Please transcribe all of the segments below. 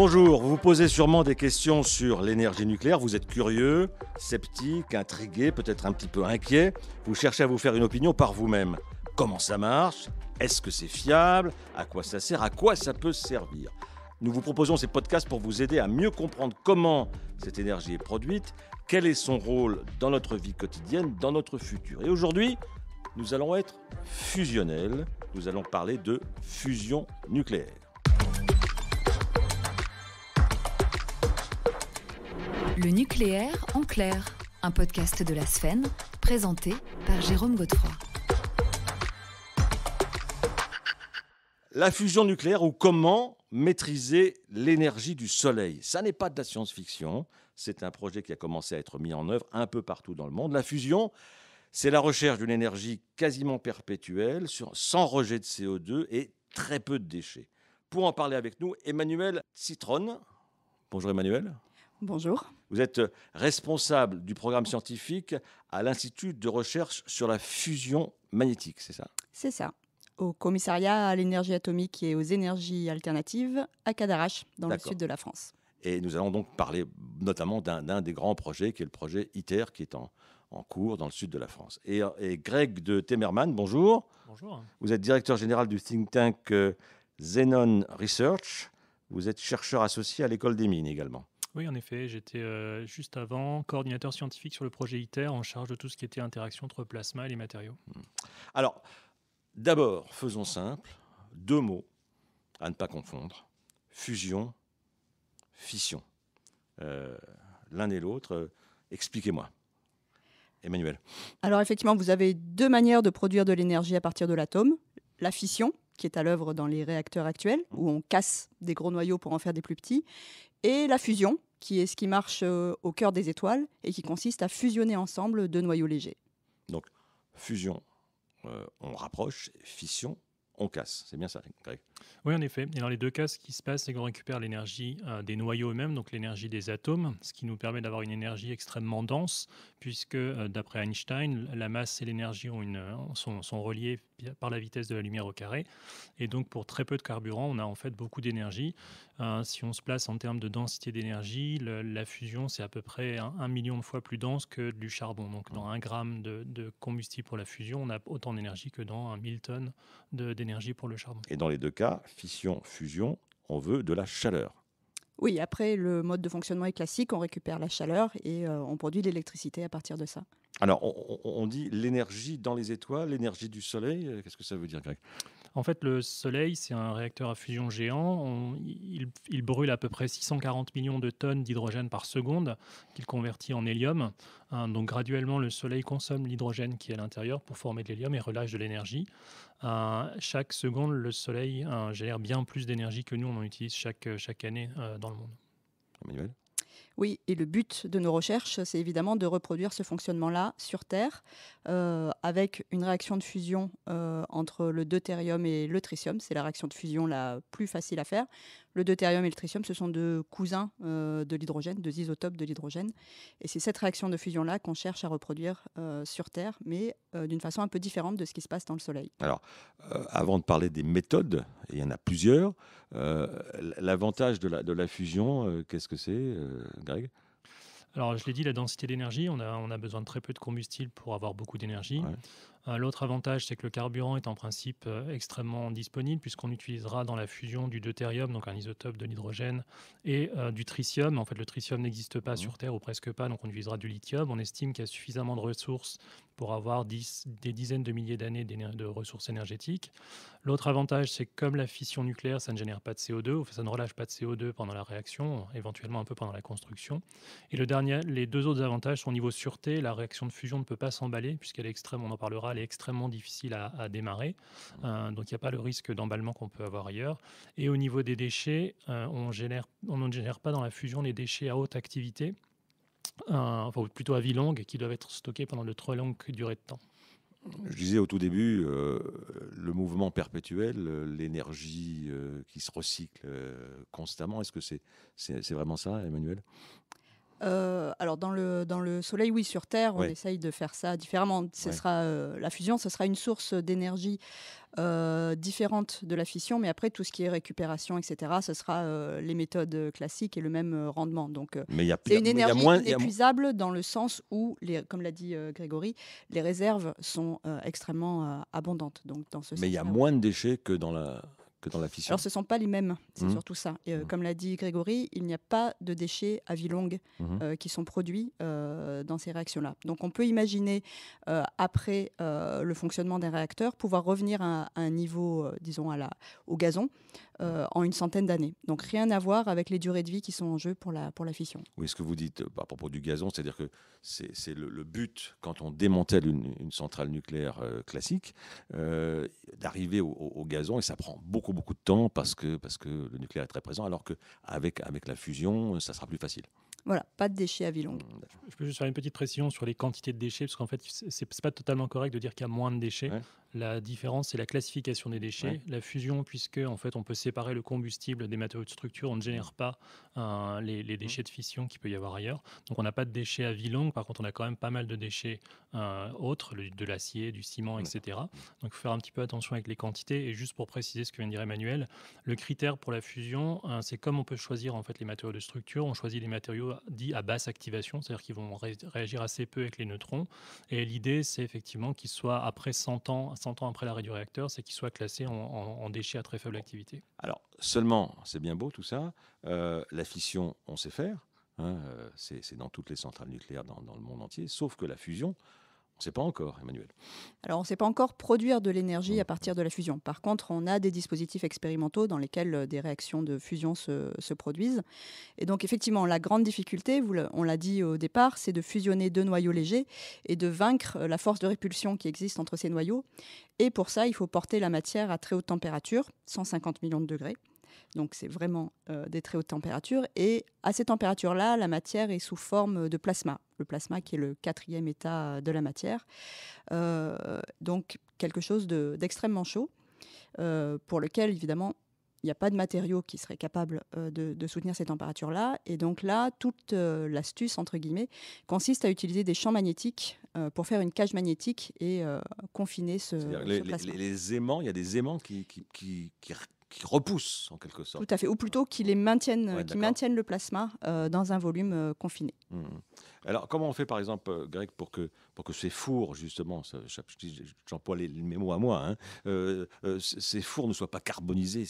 Bonjour, vous vous posez sûrement des questions sur l'énergie nucléaire, vous êtes curieux, sceptique, intrigué, peut-être un petit peu inquiet, vous cherchez à vous faire une opinion par vous-même. Comment ça marche? Est-ce que c'est fiable? À quoi ça sert? À quoi ça peut servir? Nous vous proposons ces podcasts pour vous aider à mieux comprendre comment cette énergie est produite, quel est son rôle dans notre vie quotidienne, dans notre futur. Et aujourd'hui, nous allons être fusionnels, nous allons parler de fusion nucléaire. Le nucléaire en clair, un podcast de la Sfen, présenté par Jérôme Godefroy. La fusion nucléaire ou comment maîtriser l'énergie du soleil. Ça n'est pas de la science-fiction, c'est un projet qui a commencé à être mis en œuvre un peu partout dans le monde. La fusion, c'est la recherche d'une énergie quasiment perpétuelle, sans rejet de CO2 et très peu de déchets. Pour en parler avec nous, Emmanuelle Citron. Bonjour Emmanuelle. Bonjour. Vous êtes responsable du programme scientifique à l'Institut de recherche sur la fusion magnétique, c'est ça? C'est ça. Au commissariat à l'énergie atomique et aux énergies alternatives à Cadarache, dans le sud de la France. Et nous allons donc parler notamment d'un des grands projets, qui est le projet ITER, qui est en cours dans le sud de la France. Et Greg de Temerman, bonjour. Bonjour. Vous êtes directeur général du think tank Xenon Research. Vous êtes chercheur associé à l'École des mines également. Oui, en effet, j'étais juste avant coordinateur scientifique sur le projet ITER en charge de tout ce qui était interaction entre plasma et les matériaux. Alors, d'abord, faisons simple, 2 mots à ne pas confondre, fusion, fission. L'un et l'autre, expliquez-moi. Emmanuelle. Alors effectivement, vous avez 2 manières de produire de l'énergie à partir de l'atome. La fission, qui est à l'œuvre dans les réacteurs actuels, où on casse des gros noyaux pour en faire des plus petits, et la fusion, qui est ce qui marche au cœur des étoiles et qui consiste à fusionner ensemble 2 noyaux légers. Donc, fusion, on rapproche, fission, on casse. C'est bien ça, Greg? Oui, en effet. Et dans les 2 cas, ce qui se passe, c'est qu'on récupère l'énergie des noyaux eux-mêmes, donc l'énergie des atomes, ce qui nous permet d'avoir une énergie extrêmement dense, puisque d'après Einstein, la masse et l'énergie sont reliées par la vitesse de la lumière au carré. Et donc, pour très peu de carburant, on a en fait beaucoup d'énergie. Si on se place en termes de densité d'énergie, la fusion, c'est à peu près 1 million de fois plus dense que du charbon. Donc, dans 1 gramme de combustible pour la fusion, on a autant d'énergie que dans 1000 tonnes d'énergie pour le charbon. Et dans les 2 cas, fission, fusion, on veut de la chaleur. Oui, après, le mode de fonctionnement est classique, on récupère la chaleur et on produit de l'électricité à partir de ça. Alors, on dit l'énergie dans les étoiles, l'énergie du soleil. Qu'est-ce que ça veut dire, Greg? En fait, le Soleil, c'est un réacteur à fusion géant. Il brûle à peu près 640 millions de tonnes d'hydrogène par seconde qu'il convertit en hélium. Donc, graduellement, le Soleil consomme l'hydrogène qui est à l'intérieur pour former de l'hélium et relâche de l'énergie. Chaque seconde, le Soleil génère bien plus d'énergie que nous, on en utilise chaque année dans le monde. Emmanuel? Oui, et le but de nos recherches, c'est évidemment de reproduire ce fonctionnement-là sur Terre avec une réaction de fusion entre le deutérium et le tritium. C'est la réaction de fusion la plus facile à faire. Le deutérium et le tritium, ce sont 2 cousins de l'hydrogène, 2 isotopes de l'hydrogène. Et c'est cette réaction de fusion-là qu'on cherche à reproduire sur Terre, mais d'une façon un peu différente de ce qui se passe dans le Soleil. Alors, avant de parler des méthodes, et il y en a plusieurs, l'avantage de la fusion, qu'est-ce que c'est, Greg? Alors, je l'ai dit, la densité d'énergie, on a besoin de très peu de combustible pour avoir beaucoup d'énergie. Ouais. L'autre avantage, c'est que le carburant est en principe extrêmement disponible puisqu'on utilisera dans la fusion du deutérium, donc un isotope de l'hydrogène, et du tritium. En fait, le tritium n'existe pas sur Terre ou presque pas, donc on utilisera du lithium. On estime qu'il y a suffisamment de ressources pour avoir des dizaines de milliers d'années de ressources énergétiques. L'autre avantage, c'est que comme la fission nucléaire, ça ne génère pas de CO2, ou ça ne relâche pas de CO2 pendant la réaction, éventuellement un peu pendant la construction. Et les 2 autres avantages sont au niveau sûreté. La réaction de fusion ne peut pas s'emballer puisqu'elle est extrême, on en parlera, elle est extrêmement difficile à démarrer. Donc il n'y a pas le risque d'emballement qu'on peut avoir ailleurs. Et au niveau des déchets, on ne génère pas dans la fusion les déchets à haute activité, enfin plutôt à vie longue, qui doivent être stockés pendant de trop longues durées de temps. Je disais au tout début, le mouvement perpétuel, l'énergie qui se recycle constamment, est-ce que c'est vraiment ça, Emmanuel? Alors dans le Soleil, oui, sur Terre, on Ouais. essaye de faire ça différemment. Ouais. La fusion, ce sera une source d'énergie différente de la fission, mais après tout ce qui est récupération, etc., ce sera les méthodes classiques et le même rendement. Donc Mais il y a, c'est une mais il y a énergie moins. inépuisable dans le sens où, comme l'a dit Grégory, les réserves sont extrêmement abondantes. Donc dans ce Mais il y a sens-là, moins de déchets que dans la fission. alors, ce ne sont pas les mêmes, c'est Mhm. surtout ça. Et, Mhm. comme l'a dit Grégory, il n'y a pas de déchets à vie longue Mhm. qui sont produits dans ces réactions-là. Donc, on peut imaginer, après le fonctionnement d'un réacteur, pouvoir revenir à un niveau, disons, au gazon en une centaine d'années. Donc, rien à voir avec les durées de vie qui sont en jeu pour la fission. Oui, ce que vous dites à propos du gazon, c'est-à-dire que c'est le but, quand on démantèle une centrale nucléaire classique, d'arriver au gazon, et ça prend beaucoup, beaucoup de temps parce que le nucléaire est très présent, alors qu'avec la fusion, ça sera plus facile. Voilà, pas de déchets à vie longue. Je peux juste faire une petite précision sur les quantités de déchets, parce qu'en fait, c'est pas totalement correct de dire qu'il y a moins de déchets. Ouais. La différence, c'est la classification des déchets. Ouais. La fusion, puisque en fait, on peut séparer le combustible des matériaux de structure, on ne génère pas les déchets de fission qu'il peut y avoir ailleurs. Donc, on n'a pas de déchets à vie longue. Par contre, on a quand même pas mal de déchets autres, de l'acier, du ciment, etc. Donc, il faut faire un petit peu attention avec les quantités. Et juste pour préciser ce que vient de dire Emmanuel, le critère pour la fusion, c'est comme on peut choisir en fait les matériaux de structure, on choisit les matériaux dits à basse activation, c'est-à-dire qu'ils vont réagir assez peu avec les neutrons. Et l'idée, c'est effectivement qu'ils soient, après 100 ans après l'arrêt du réacteur, c'est qu'ils soient classés en déchets à très faible activité. Alors, seulement, c'est bien beau tout ça, la fission, on sait faire, hein, c'est dans toutes les centrales nucléaires dans le monde entier, sauf que la fusion, on ne sait pas encore, Emmanuel. Alors, on ne sait pas encore produire de l'énergie à partir de la fusion. Par contre, on a des dispositifs expérimentaux dans lesquels des réactions de fusion se produisent. Et donc, effectivement, la grande difficulté, on l'a dit au départ, c'est de fusionner deux noyaux légers et de vaincre la force de répulsion qui existe entre ces noyaux. Et pour ça, il faut porter la matière à très haute température, 150 millions de degrés. Donc, c'est vraiment des très hautes températures. Et à ces températures-là, la matière est sous forme de plasma. Le plasma qui est le 4e état de la matière. Donc, quelque chose d'extrêmement chaud, pour lequel, évidemment, il n'y a pas de matériaux qui seraient capables de soutenir ces températures-là. Et donc là, toute l'astuce, entre guillemets, consiste à utiliser des champs magnétiques pour faire une cage magnétique et confiner ce plasma. Les aimants, il y a des aimants qui repoussent, en quelque sorte. Tout à fait, ou plutôt qui maintiennent le plasma dans un volume confiné. Alors, comment on fait, par exemple, Greg, pour que ces fours, justement, j'emploie mes mots à moi, ces fours ne soient pas carbonisés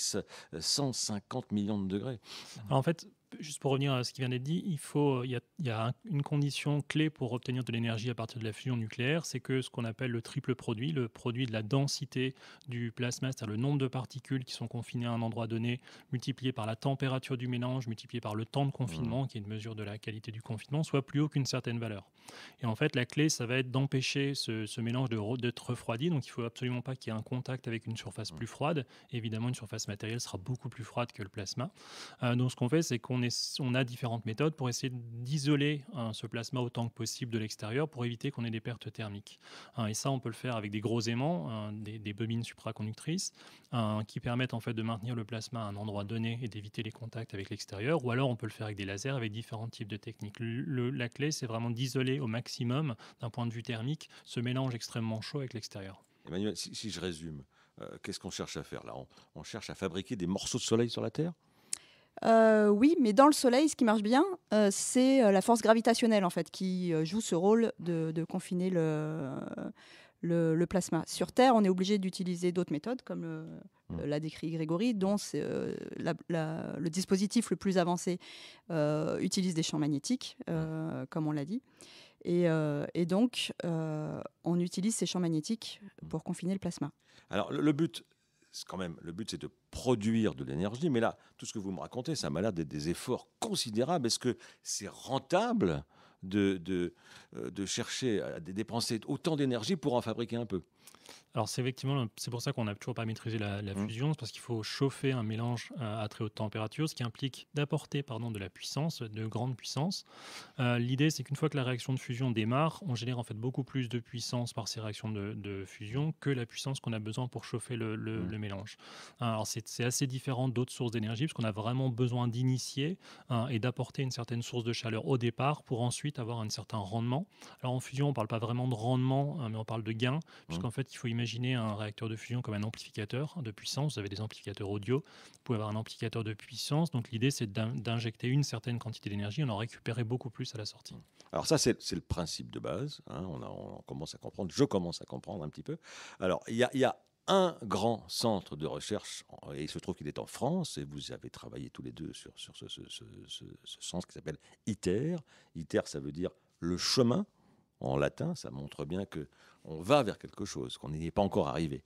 150 millions de degrés? Alors, en fait, juste pour revenir à ce qui vient d'être dit, il y a une condition clé pour obtenir de l'énergie à partir de la fusion nucléaire, c'est que ce qu'on appelle le triple produit, le produit de la densité du plasma, c'est-à-dire le nombre de particules qui sont confinées à un endroit donné, multiplié par la température du mélange, multiplié par le temps de confinement, qui est une mesure de la qualité du confinement, soit plus haut qu'une certaine valeur. Et en fait, la clé, ça va être d'empêcher ce mélange d'être refroidi. Donc, il ne faut absolument pas qu'il y ait un contact avec une surface plus froide. Évidemment, une surface matérielle sera beaucoup plus froide que le plasma. Donc, ce qu'on fait, c'est qu'on a différentes méthodes pour essayer d'isoler ce plasma autant que possible de l'extérieur pour éviter qu'on ait des pertes thermiques. Et ça, on peut le faire avec des gros aimants, des bobines supraconductrices, qui permettent en fait de maintenir le plasma à un endroit donné et d'éviter les contacts avec l'extérieur. Ou alors, on peut le faire avec des lasers, avec différents types de techniques. La clé, c'est vraiment d'isoler au maximum, d'un point de vue thermique, ce mélange extrêmement chaud avec l'extérieur. Emmanuel, si je résume, qu'est-ce qu'on cherche à faire là? On cherche à fabriquer des morceaux de soleil sur la Terre? Oui, mais dans le Soleil, ce qui marche bien, c'est la force gravitationnelle en fait, qui joue ce rôle de confiner le plasma. Sur Terre, on est obligé d'utiliser d'autres méthodes, comme l'a décrit Grégory, dont le dispositif le plus avancé utilise des champs magnétiques, comme on l'a dit. Et donc, on utilise ces champs magnétiques pour confiner le plasma. Alors, le but, c'est de produire de l'énergie. Mais là, tout ce que vous me racontez, ça m'a l'air d'être des efforts considérables. Est-ce que c'est rentable de chercher à dépenser autant d'énergie pour en fabriquer un peu? Alors c'est pour ça qu'on n'a toujours pas maîtrisé la fusion, c'est parce qu'il faut chauffer un mélange à très haute température, ce qui implique d'apporter de la puissance, de grande puissance. L'idée, c'est qu'une fois que la réaction de fusion démarre, on génère en fait beaucoup plus de puissance par ces réactions de fusion que la puissance qu'on a besoin pour chauffer le mélange. Alors c'est assez différent d'autres sources d'énergie, parce qu'on a vraiment besoin d'initier et d'apporter une certaine source de chaleur au départ pour ensuite avoir un certain rendement. Alors en fusion, on ne parle pas vraiment de rendement, mais on parle de gain, puisqu'en fait, il faut imaginer un réacteur de fusion comme un amplificateur de puissance. Vous avez des amplificateurs audio, vous pouvez avoir un amplificateur de puissance. Donc l'idée, c'est d'injecter une certaine quantité d'énergie, on en récupérait beaucoup plus à la sortie. Alors ça, c'est le principe de base. Hein. On commence à comprendre, je commence à comprendre un petit peu. Alors, il y a un grand centre de recherche, et il se trouve qu'il est en France, et vous avez travaillé tous les deux sur ce centre qui s'appelle ITER. ITER, ça veut dire le chemin. En latin, ça montre bien qu'on va vers quelque chose, qu'on n'y est pas encore arrivé.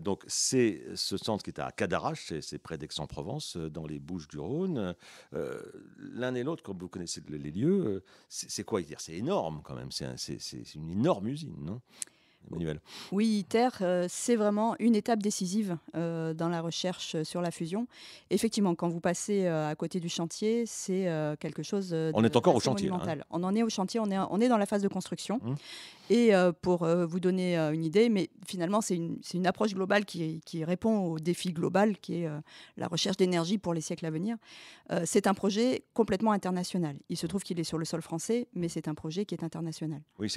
Donc, c'est ce centre qui est à Cadarache, c'est près d'Aix-en-Provence, dans les Bouches-du-Rhône. L'un et l'autre, comme vous connaissez les lieux, c'est quoi ITER? C'est énorme quand même, c'est une énorme usine, non, Emmanuel? Oui, ITER, c'est vraiment une étape décisive dans la recherche sur la fusion. Effectivement, quand vous passez à côté du chantier, c'est quelque chose On est encore au d'assez chantier. monumental. On en est au chantier, on est dans la phase de construction. Hum. Et pour vous donner une idée, mais finalement, c'est une approche globale qui répond au défi global qui est la recherche d'énergie pour les siècles à venir. C'est un projet complètement international. Il se trouve qu'il est sur le sol français, mais c'est un projet qui est international. Oui,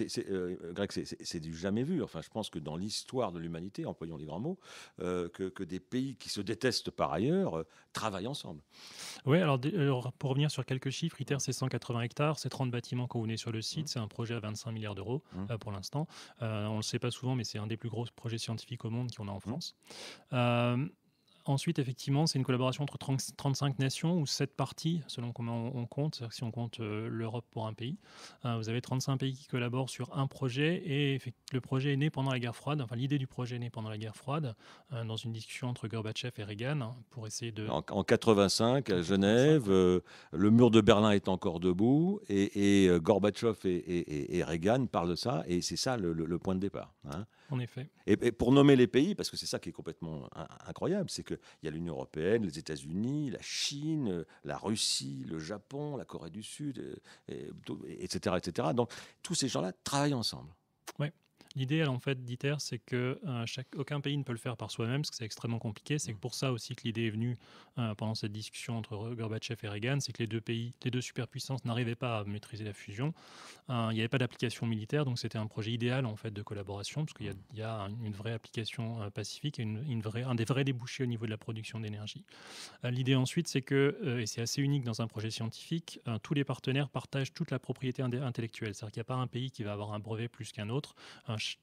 Greg, c'est du jamais vu. Enfin, je pense que dans l'histoire de l'humanité, employons les grands mots, que des pays qui se détestent par ailleurs travaillent ensemble. Oui, alors pour revenir sur quelques chiffres, ITER, c'est 180 hectares, c'est 30 bâtiments quand vous venez sur le site, c'est un projet à 25 milliards d'euros pour l'instant. On ne le sait pas souvent, mais c'est un des plus gros projets scientifiques au monde qu'on a en France. Ensuite, effectivement, c'est une collaboration entre 35 nations ou 7 parties, selon comment on compte. C'est-à-dire que si on compte l'Europe pour un pays, vous avez 35 pays qui collaborent sur un projet. Et le projet est né pendant la guerre froide. Enfin, l'idée du projet est née pendant la guerre froide, dans une discussion entre Gorbatchev et Reagan, pour essayer de... En 85, à Genève, le mur de Berlin est encore debout. Et Gorbatchev et Reagan parlent de ça. Et c'est ça le point de départ. Hein. En effet. Et pour nommer les pays, parce que c'est ça qui est complètement incroyable, c'est qu'il y a l'Union européenne, les États-Unis, la Chine, la Russie, le Japon, la Corée du Sud, etc., etc. Donc tous ces gens-là travaillent ensemble. Oui. L'idée, en fait, d'ITER, c'est que aucun pays ne peut le faire par soi-même, parce que c'est extrêmement compliqué. C'est pour ça aussi que l'idée est venue pendant cette discussion entre Gorbatchev et Reagan, c'est que les deux superpuissances n'arrivaient pas à maîtriser la fusion. Il n'y avait pas d'application militaire, donc c'était un projet idéal en fait de collaboration, parce qu'il y a une vraie application pacifique et un des vrais débouchés au niveau de la production d'énergie. L'idée ensuite, c'est que, et c'est assez unique dans un projet scientifique, tous les partenaires partagent toute la propriété intellectuelle. C'est-à-dire qu'il n'y a pas un pays qui va avoir un brevet plus qu'un autre.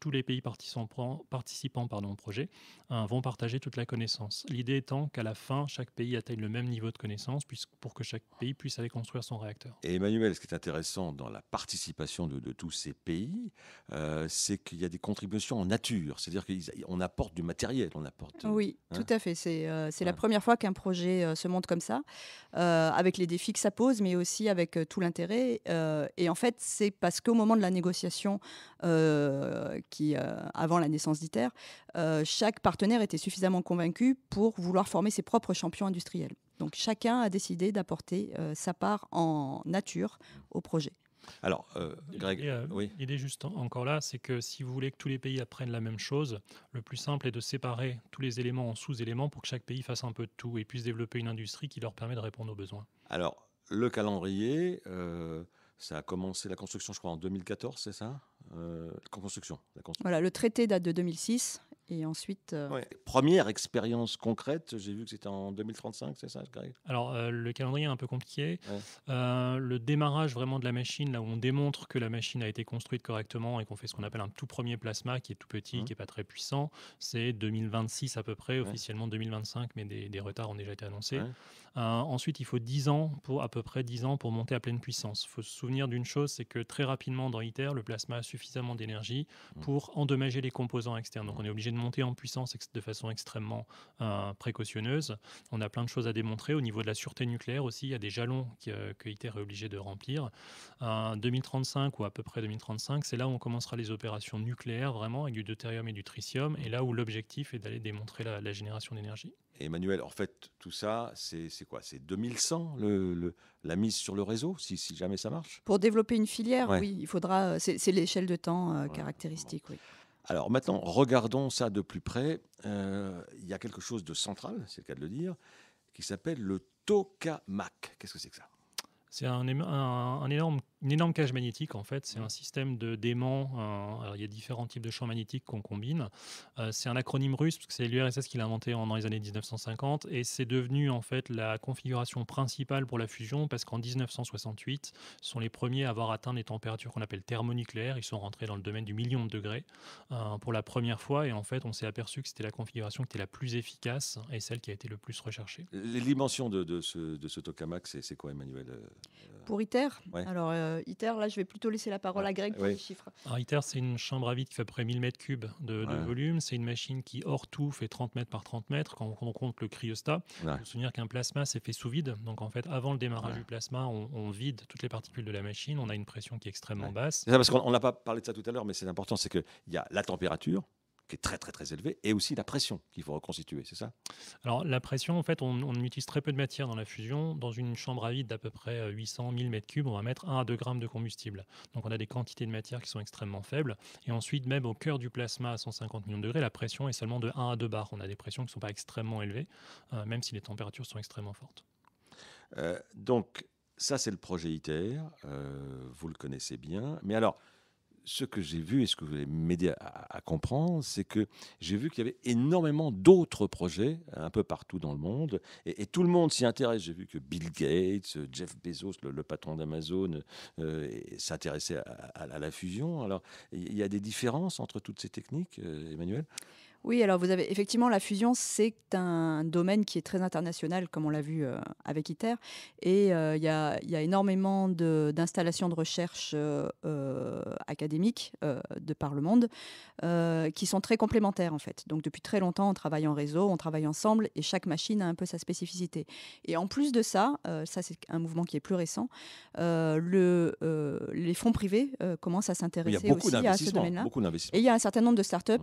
Tous les pays participants au projet vont partager toute la connaissance. L'idée étant qu'à la fin, chaque pays atteigne le même niveau de connaissance pour que chaque pays puisse aller construire son réacteur. Et Emmanuel, ce qui est intéressant dans la participation de tous ces pays, c'est qu'il y a des contributions en nature. C'est-à-dire qu'on apporte du matériel. Oui, tout à fait. C'est la première fois qu'un projet se monte comme ça, avec les défis que ça pose, mais aussi avec tout l'intérêt. Et en fait, c'est parce qu'au moment de la négociation avant la naissance d'ITER, chaque partenaire était suffisamment convaincu pour vouloir former ses propres champions industriels. Donc chacun a décidé d'apporter sa part en nature au projet. Alors, Greg, oui. L'idée juste encore là, c'est que si vous voulez que tous les pays apprennent la même chose, le plus simple est de séparer tous les éléments en sous-éléments pour que chaque pays fasse un peu de tout et puisse développer une industrie qui leur permet de répondre aux besoins. Alors, le calendrier, ça a commencé la construction, je crois, en 2014, c'est ça ? Voilà, le traité date de 2006 et ensuite... Première expérience concrète, j'ai vu que c'était en 2035, c'est ça, Greg ? Alors, le calendrier est un peu compliqué. Ouais. Le démarrage vraiment de la machine, là où on démontre que la machine a été construite correctement et qu'on fait ce qu'on appelle un tout premier plasma qui est tout petit, qui n'est pas très puissant, c'est 2026 à peu près, officiellement 2025, mais des retards ont déjà été annoncés. Ouais. Ensuite, il faut à peu près 10 ans pour monter à pleine puissance. Il faut se souvenir d'une chose, c'est que très rapidement dans ITER, le plasma a suffisamment d'énergie pour endommager les composants externes. Donc on est obligé de monter en puissance de façon extrêmement précautionneuse. On a plein de choses à démontrer. Au niveau de la sûreté nucléaire aussi, il y a des jalons que ITER est obligé de remplir. 2035 ou à peu près 2035, c'est là où on commencera les opérations nucléaires vraiment avec du deutérium et du tritium, et là où l'objectif est d'aller démontrer la génération d'énergie. Et Emmanuel, en fait, tout ça, c'est quoi? C'est 2100 la mise sur le réseau, si jamais ça marche? Pour développer une filière, Ouais. oui, il faudra. C'est l'échelle de temps Ouais. caractéristique, oui. Alors maintenant, regardons ça de plus près. Il y a quelque chose de central, c'est le cas de le dire, qui s'appelle le tokamak. Qu'est-ce que c'est que ça? C'est une énorme cage magnétique, en fait. C'est un système d'aimants. Alors, il y a différents types de champs magnétiques qu'on combine. C'est un acronyme russe, parce que c'est l'URSS qui l'a inventé dans les années 1950. Et c'est devenu, en fait, la configuration principale pour la fusion, parce qu'en 1968, ce sont les premiers à avoir atteint des températures qu'on appelle thermonucléaires. Ils sont rentrés dans le domaine du million de degrés pour la première fois. Et en fait, on s'est aperçu que c'était la configuration qui était la plus efficace et celle qui a été le plus recherchée. Les dimensions de ce tokamak, c'est quoi, Emmanuel? Pour ITER, Ouais. alors ITER, là, je vais plutôt laisser la parole à Greg pour les chiffres. Alors, ITER, c'est une chambre à vide qui fait à peu près 1000 mètres cubes de volume. C'est une machine qui, hors tout, fait 30 mètres par 30 mètres quand on compte le cryostat. Il faut se souvenir qu'un plasma, c'est fait sous vide. Donc, en fait, avant le démarrage du plasma, on vide toutes les particules de la machine. On a une pression qui est extrêmement basse. C'est ça, parce qu'on n'a pas parlé de ça tout à l'heure, mais c'est important, c'est qu'il y a la température, qui est très très très élevée, et aussi la pression qu'il faut reconstituer, c'est ça? Alors la pression, en fait, on utilise très peu de matière dans la fusion. Dans une chambre à vide d'à peu près 800-1000 mètres cubes, on va mettre 1 à 2 grammes de combustible. Donc on a des quantités de matière qui sont extrêmement faibles. Et ensuite, même au cœur du plasma à 150 millions de degrés, la pression est seulement de 1 à 2 bars. On a des pressions qui ne sont pas extrêmement élevées, même si les températures sont extrêmement fortes. Donc ça, c'est le projet ITER, vous le connaissez bien. Mais alors, ce que j'ai vu et ce que vous allez m'aider à comprendre, c'est que j'ai vu qu'il y avait énormément d'autres projets un peu partout dans le monde et tout le monde s'y intéresse. J'ai vu que Bill Gates, Jeff Bezos, le patron d'Amazon, s'intéressait à la fusion. Alors, il y a des différences entre toutes ces techniques, Emmanuel? Oui, alors vous avez effectivement la fusion, c'est un domaine qui est très international, comme on l'a vu avec ITER, et il y a énormément d'installations de recherche académiques de par le monde qui sont très complémentaires en fait. Donc depuis très longtemps, on travaille en réseau, on travaille ensemble, et chaque machine a un peu sa spécificité. Et en plus de ça, ça c'est un mouvement qui est plus récent, les fonds privés commencent à s'intéresser aussi à ce domaine-là. Beaucoup d'investissements. Et il y a un certain nombre de startups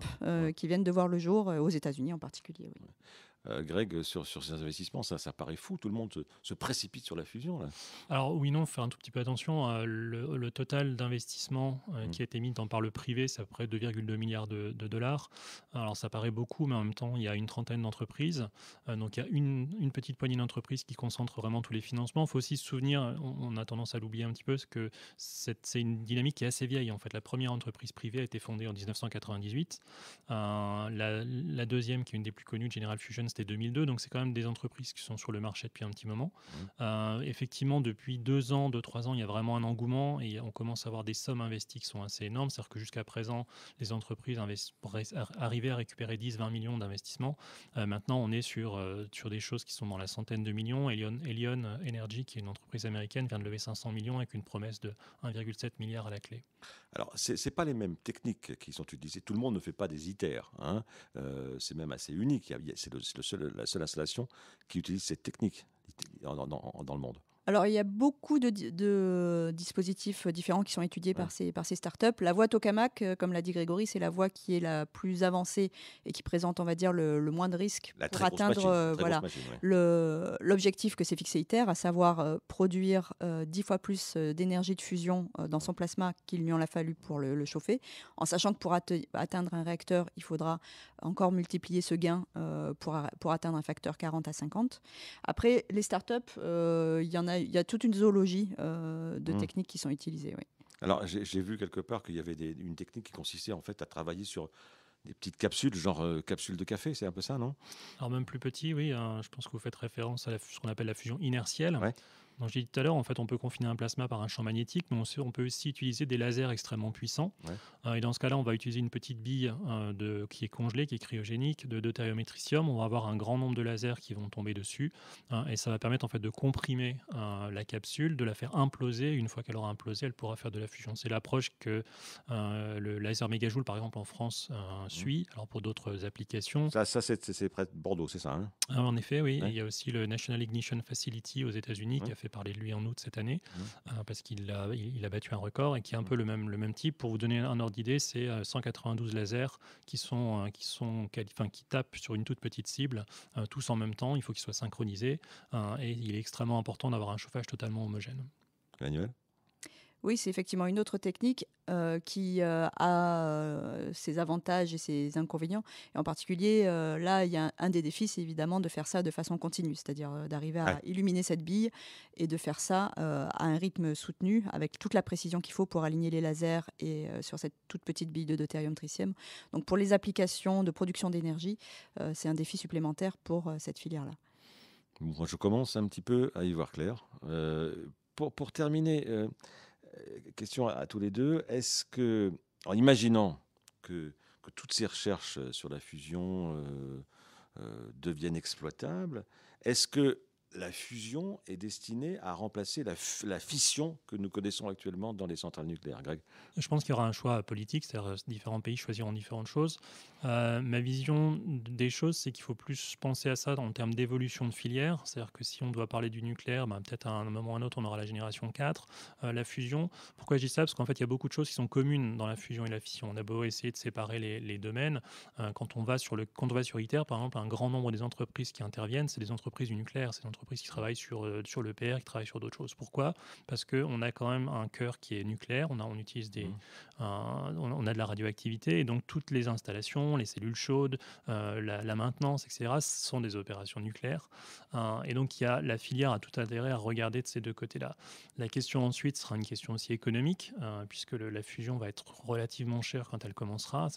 qui viennent de voir le jour aux États-Unis en particulier. Oui. Greg, sur ces investissements, ça paraît fou. Tout le monde se précipite sur la fusion, là. Alors oui, non, faire un tout petit peu attention. Le total d'investissement qui a été mis par le privé, c'est à peu près 2,2 milliards de dollars. Alors ça paraît beaucoup, mais en même temps, il y a une trentaine d'entreprises. Donc il y a une petite poignée d'entreprises qui concentrent vraiment tous les financements. Il faut aussi se souvenir, on a tendance à l'oublier un petit peu, que c'est une dynamique qui est assez vieille. En fait, la première entreprise privée a été fondée en 1998. La deuxième, qui est une des plus connues, General Fusion, c'était 2002, donc c'est quand même des entreprises qui sont sur le marché depuis un petit moment. Effectivement, depuis 2 ans, 3 ans, il y a vraiment un engouement et on commence à avoir des sommes investies qui sont assez énormes. C'est-à-dire que jusqu'à présent, les entreprises arrivaient à récupérer 10-20 millions d'investissements. Maintenant, on est sur des choses qui sont dans la centaine de millions. Elion Energy, qui est une entreprise américaine, vient de lever 500 millions avec une promesse de 1,7 milliard à la clé. Alors, ce n'est pas les mêmes techniques qui sont utilisées. Tout le monde ne fait pas des ITER. C'est même assez unique. C'est la seule installation qui utilise cette technique dans le monde. Alors, il y a beaucoup de dispositifs différents qui sont étudiés par ces startups. La voie tokamak, comme l'a dit Grégory, c'est la voie qui est la plus avancée et qui présente, on va dire, le moins de risques pour atteindre l'objectif que s'est fixé ITER, à savoir produire 10 fois plus d'énergie de fusion dans son plasma qu'il lui en a fallu pour le chauffer, en sachant que pour atteindre un réacteur, il faudra encore multiplier ce gain pour atteindre un facteur 40 à 50. Après, les startups, il y a toute une zoologie de techniques qui sont utilisées. Oui. Alors, j'ai vu quelque part qu'il y avait une technique qui consistait en fait à travailler sur des petites capsules, genre capsules de café, c'est un peu ça, non? Alors même plus petit, oui. Je pense que vous faites référence à ce qu'on appelle la fusion inertielle. Ouais. Donc, j'ai dit tout à l'heure, en fait, on peut confiner un plasma par un champ magnétique, mais on peut aussi utiliser des lasers extrêmement puissants. Ouais. Et dans ce cas-là, on va utiliser une petite bille qui est congelée, qui est cryogénique, de deutérium et tritium. On va avoir un grand nombre de lasers qui vont tomber dessus, et ça va permettre en fait de comprimer la capsule, de la faire imploser. Une fois qu'elle aura implosé, elle pourra faire de la fusion. C'est l'approche que le laser mégajoule, par exemple, en France, suit. Alors pour d'autres applications. Ça c'est près de Bordeaux, c'est ça, hein? En effet, oui. Ouais. Il y a aussi le National Ignition Facility aux États-Unis qui a fait parler de lui en août cette année, parce qu'il a battu un record et qui est un peu le même type. Pour vous donner un ordre d'idée, c'est 192 lasers qui tapent sur une toute petite cible, tous en même temps. Il faut qu'ils soient synchronisés, et il est extrêmement important d'avoir un chauffage totalement homogène. Manuel ? Oui, c'est effectivement une autre technique qui a ses avantages et ses inconvénients. Et en particulier, là, il y a un des défis, c'est évidemment de faire ça de façon continue, c'est-à-dire d'arriver à illuminer cette bille et de faire ça à un rythme soutenu, avec toute la précision qu'il faut pour aligner les lasers et sur cette toute petite bille de deutérium-tritium. Donc pour les applications de production d'énergie, c'est un défi supplémentaire pour cette filière-là. Moi, je commence un petit peu à y voir clair. Pour terminer... question à tous les deux, est-ce que, en imaginant que toutes ces recherches sur la fusion deviennent exploitables, est-ce que la fusion est destinée à remplacer la fission que nous connaissons actuellement dans les centrales nucléaires? Greg ? Je pense qu'il y aura un choix politique, c'est-à-dire différents pays choisiront différentes choses. Ma vision des choses, c'est qu'il faut plus penser à ça en termes d'évolution de filière. C'est-à-dire que si on doit parler du nucléaire, peut-être à un moment ou à un autre, on aura la génération 4, la fusion. Pourquoi je dis ça ? Parce qu'en fait, il y a beaucoup de choses qui sont communes dans la fusion et la fission. On a beau essayer de séparer les domaines. Quand on va sur ITER, par exemple, un grand nombre des entreprises qui interviennent, c'est des entreprises du nucléaire, c'est des entreprises qui travaillent sur l'EPR, qui travaillent sur d'autres choses. Pourquoi ? Parce qu'on a quand même un cœur qui est nucléaire, on utilise on a de la radioactivité, et donc toutes les installations, les cellules chaudes, la maintenance, etc., sont des opérations nucléaires. Et donc la filière a tout intérêt à regarder de ces deux côtés-là. La question ensuite sera une question aussi économique, puisque la fusion va être relativement chère quand elle commencera.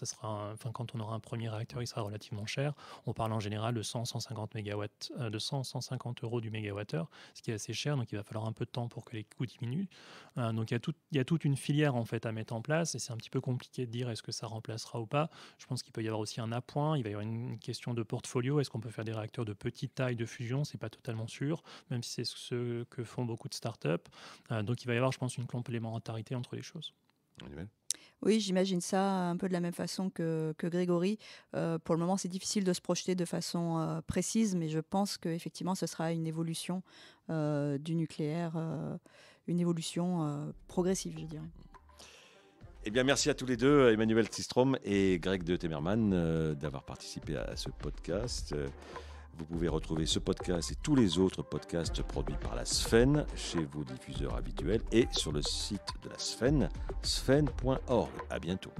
Quand on aura un premier réacteur, il sera relativement cher. On parle en général de 100-150 mégawatts, de 100-150 € du mégawattheure, ce qui est assez cher, donc il va falloir un peu de temps pour que les coûts diminuent. Donc il y a toute une filière en fait à mettre en place, et c'est un petit peu compliqué de dire est-ce que ça remplacera ou pas. Je pense qu'il peut y avoir aussi un appoint, il va y avoir une question de portfolio. Est-ce qu'on peut faire des réacteurs de petite taille de fusion ? C'est pas totalement sûr, même si c'est ce que font beaucoup de startups. Donc il va y avoir, je pense, une complémentarité entre les choses. Oui, j'imagine ça un peu de la même façon que Grégory. Pour le moment, c'est difficile de se projeter de façon précise, mais je pense qu'effectivement, ce sera une évolution du nucléaire, une évolution progressive, je dirais. Eh bien, merci à tous les deux, Emmanuel Tistrom et Greg de Temerman, d'avoir participé à ce podcast. Vous pouvez retrouver ce podcast et tous les autres podcasts produits par la Sfen chez vos diffuseurs habituels et sur le site de la Sfen, sfen.org. À bientôt.